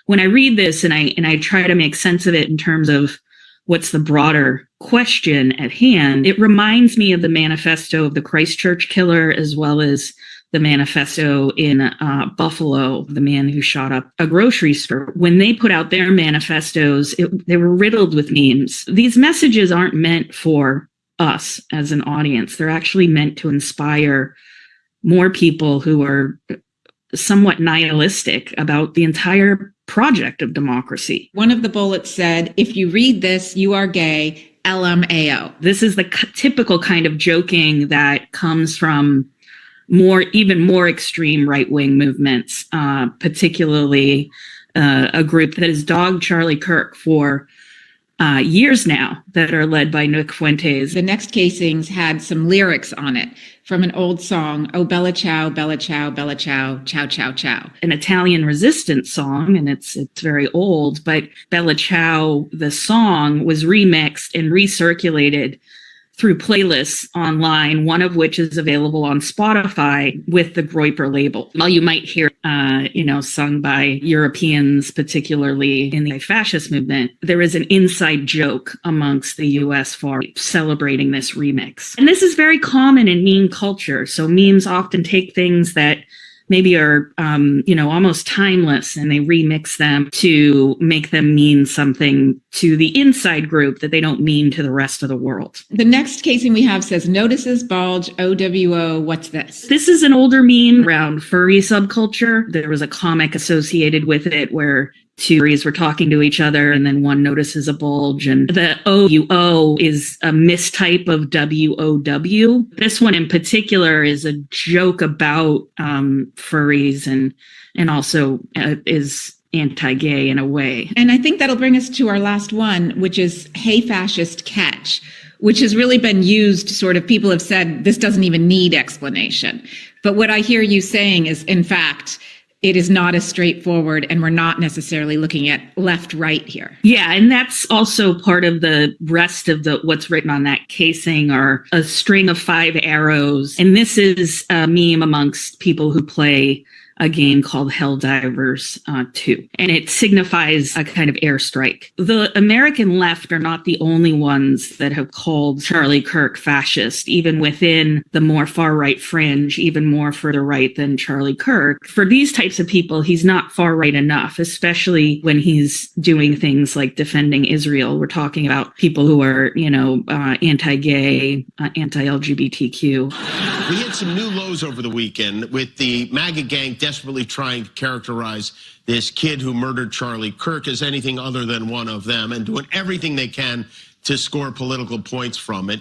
When I read this and I try to make sense of it in terms of what's the broader question at hand, it reminds me of the manifesto of the Christchurch killer, as well as the manifesto in Buffalo, the man who shot up a grocery store. When they put out their manifestos, they were riddled with memes. These messages aren't meant for us as an audience. They're actually meant to inspire more people who are somewhat nihilistic about the entire project of democracy. One of the bullets said, if you read this, you are gay, LMAO. This is the typical kind of joking that comes from even more extreme right-wing movements, particularly a group that has dogged Charlie Kirk for years now, that are led by Nick Fuentes. The next casings had some lyrics on it from an old song, Oh, Bella Ciao, Bella Ciao, Bella Ciao, Ciao, Ciao, Ciao. An Italian resistance song, and it's very old, but Bella Ciao, the song, was remixed and recirculated through playlists online, one of which is available on Spotify with the Groyper label. While you might hear, sung by Europeans, particularly in the fascist movement, there is an inside joke amongst the US far right celebrating this remix. And this is very common in meme culture. So memes often take things that maybe are, almost timeless, and they remix them to make them mean something to the inside group that they don't mean to the rest of the world. The next casing we have says, notices bulge, OWO, what's this? This is an older meme around furry subculture. There was a comic associated with it where two furries were talking to each other, and then one notices a bulge, and the OUO is a mistype of WOW. This one in particular is a joke about furries and also is anti-gay in a way. And I think that'll bring us to our last one, which is Hey Fascist Catch, which has really been used sort of, people have said this doesn't even need explanation. But what I hear you saying is, in fact, it is not as straightforward, and we're not necessarily looking at left-right here. Yeah, and that's also part of the rest of what's written on that casing are a string of 5 arrows. And this is a meme amongst people who play a game called Helldivers 2, and it signifies a kind of airstrike. The American left are not the only ones that have called Charlie Kirk fascist, even within the more far-right fringe, even more further right than Charlie Kirk. For these types of people, he's not far-right enough, especially when he's doing things like defending Israel. We're talking about people who are, anti-gay, anti-LGBTQ. We had some new lows over the weekend with the MAGA gang desperately trying to characterize this kid who murdered Charlie Kirk as anything other than one of them, and doing everything they can to score political points from it.